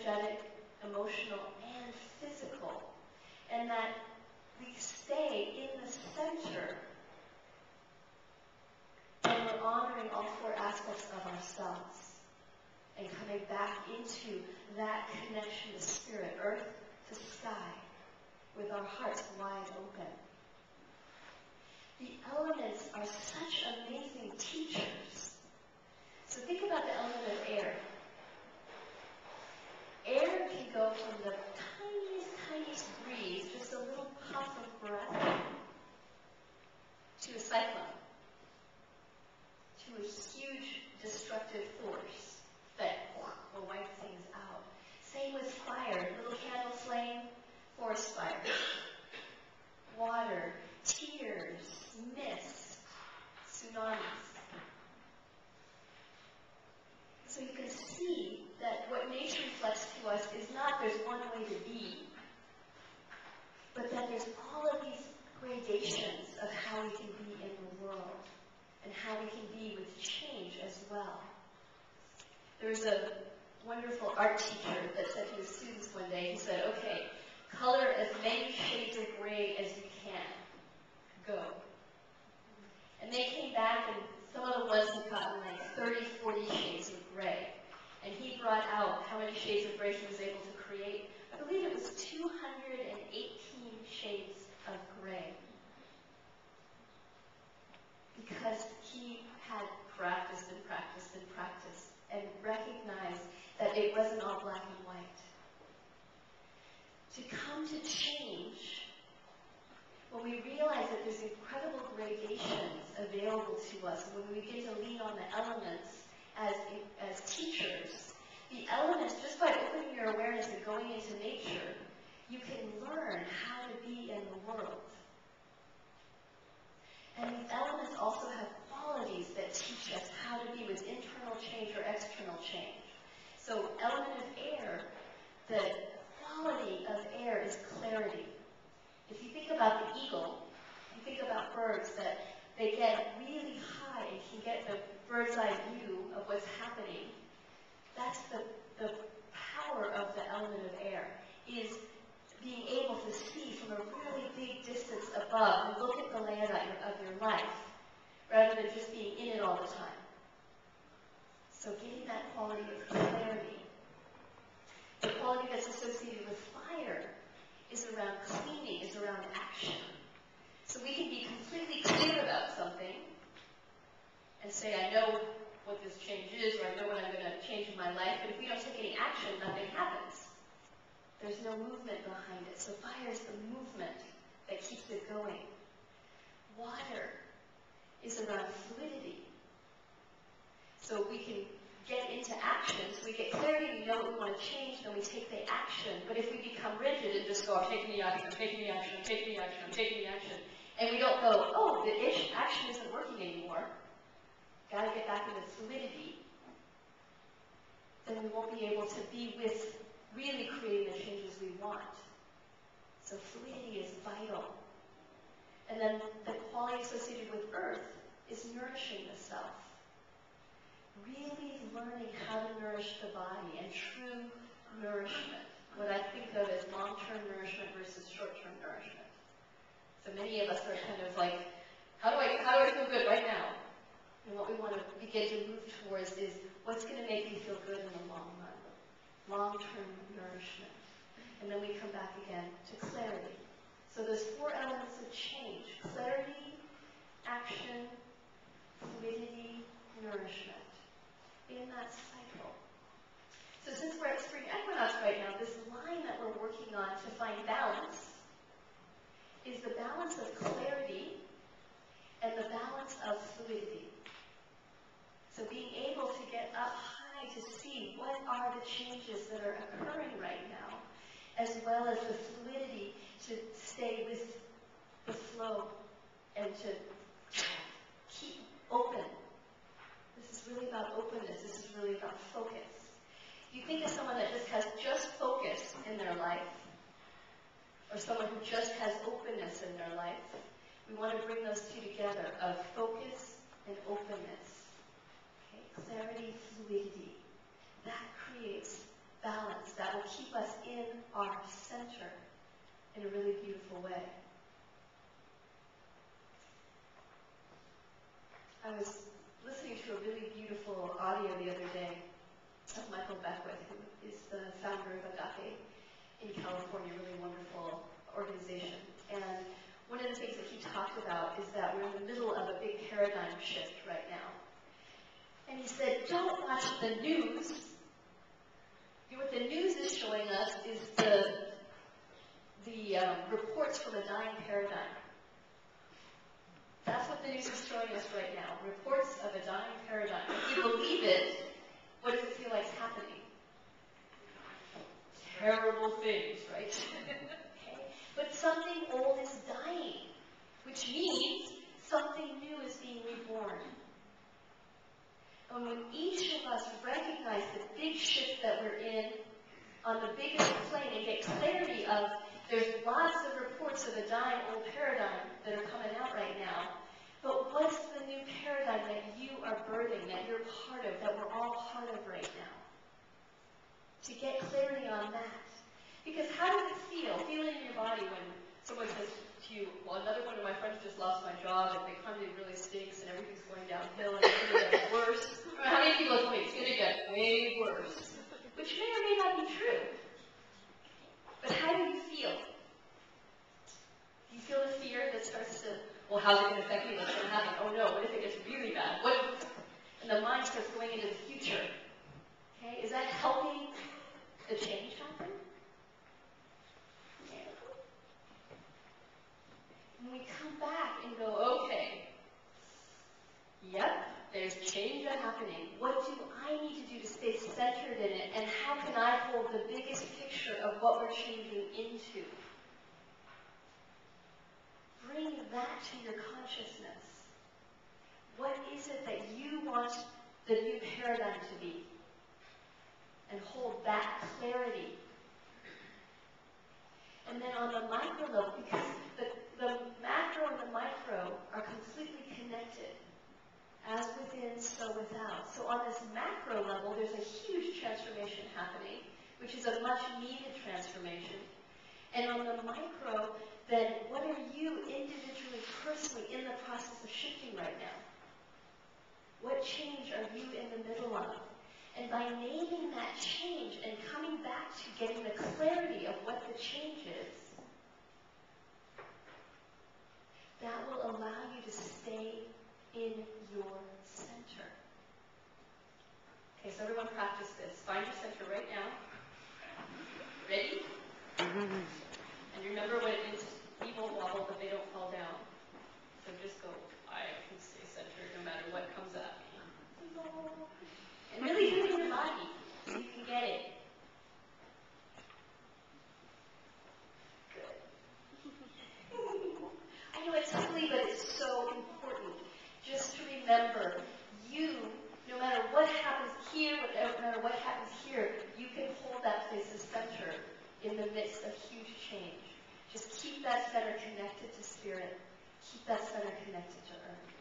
energetic, emotional, and physical. And that we stay in the center and we're honoring all four aspects of ourselves and coming back into that connection to spirit, earth to sky, with our hearts wide open. The elements are such amazing teachers. So think about the element of air. Air can go from the tiniest breeze, just a little puff of breath, to a cyclone, to a huge destructive force that will wipe things out. Same with fire, little candle flame, forest fire. Water, tears, mist, tsunamis. So you can see that what nature reflects to us is not there's one way to be, but that there's all of these gradations of how we can be in the world and how we can be with change as well. There was a wonderful art teacher that said to his students one day, he said, okay, color as many shades of gray as you can. Go. And they came back, and some of the ones had gotten like 30, 40 shades of gray. And he brought out how many shades of gray he was able to create. I believe it was 218 shades of gray. Because he had practiced and practiced and practiced and recognized that it wasn't all black and white. To come to change, when we realize that there's incredible gradations available to us, when we begin to lean on the elements as teachers, the elements, just by opening your awareness and going into nature, you can learn how to be in the world. And these elements also have qualities that teach us how to be with internal change or external change. So, element of air, the quality of air is clarity. If you think about the eagle, you think about birds that they get really high and can get the bird's eye view of what's happening. That's the power of the element of air, is being able to see from a really big distance above and look at the land of your life, rather than just being in it all the time. So getting that quality of clarity. The quality that's associated with fire is around cleaning, is around action. So we can be completely clear about something and say, I know what this change is, or I know what I'm going to change in my life, but if we don't take any action, nothing happens. There's no movement behind it. So fire is the movement that keeps it going. Water is around fluidity. So we can get into action, so we get clarity, we know what we want to change, then we take the action. But if we become rigid and just go, I'm taking the action, I'm taking the action, I'm taking the action, I'm taking the action, and we don't go, oh, the action isn't working anymore, got to get back into fluidity, then we won't be able to be with really creating the changes we want. So fluidity is vital. And then the quality associated with earth is nourishing the self. Really learning how to nourish the body and true nourishment. What I think of as long-term nourishment versus short-term nourishment. So many of us are kind of like, how do I feel good right now? And what we want to begin to move towards is what's going to make me feel good in the long run. Long-term nourishment. And then we come back again to clarity. So there's four elements of change: clarity, action, fluidity, nourishment. In that cycle. So since we're at spring equinox right now, this line that we're working on to find balance is the balance of clarity and the balance of fluidity. So being able to get up high to see what are the changes that are occurring right now, as well as the fluidity to stay with the flow and to keep open. This is really about openness. This is really about focus. You think of someone that just focus in their life, or someone who just has openness in their life. We want to bring those two together of focus and openness. Okay? Clarity, fluidity. That creates balance. That will our center in a really beautiful way. I was listening to a really beautiful audio the other day of Michael Beckwith, who is the founder of Agape in California, a really wonderful organization. And one of the things that he talked about is that we're in the middle of a big paradigm shift right now. And he said, don't watch the news. What the news is showing us is the reports from a dying paradigm. That's what the news is showing us right now. Reports of a dying paradigm. If you believe it, what does it feel like is happening? Terrible things, right? Okay? But something old is dying, which means something new is being reborn. And when each of us recognize the big shift that we're in on the biggest plane and get clarity of there's lots of reports of a dying old paradigm that are coming out right now, but what's the new paradigm that you are birthing, that you're part of, that we're all part of right now? To get clarity on that. Because how does it feel? Feel it in your body when someone says to you, well, another one of my friends just lost my job and the economy really stinks and everything's going downhill and it's going to get worse. How many people tell me it's going to get way worse? Which may or may not be true. But how do you feel? Do you feel the fear that starts to, well, how's it going to affect me? What's going to happen? Oh no, what if it gets really bad? And the mind starts going into the future. Okay, is that helping the change happen? Yeah. When we come back and go, okay, yep, there's change happening. What do I need to do to stay centered in it? And how can I hold the biggest picture of what we're changing into? Bring that to your consciousness. What is it that you want the new paradigm to be? And hold that clarity. And then on the micro level, because the macro and the micro are completely connected. As within, so without. So on this macro level, there's a huge transformation happening, which is a much needed transformation. And on the micro, then what are you individually, personally, in the process of shifting right now? What change are you in the middle of? And by naming that change and coming back to getting the clarity of what the change is, that will allow you to stay in your center. Okay, so everyone practice this. Find your center right now. Ready? And remember what it means. People wobble, but they don't fall down. So just go, I can stay centered no matter what comes at me. And really do it in your body so you can get it. Good. I know it's silly, but it's so important. Just to remember, you, no matter what happens here, no matter what happens here, you can hold that place as center in the midst of huge change. Just keep that center connected to spirit. Keep that center connected to earth.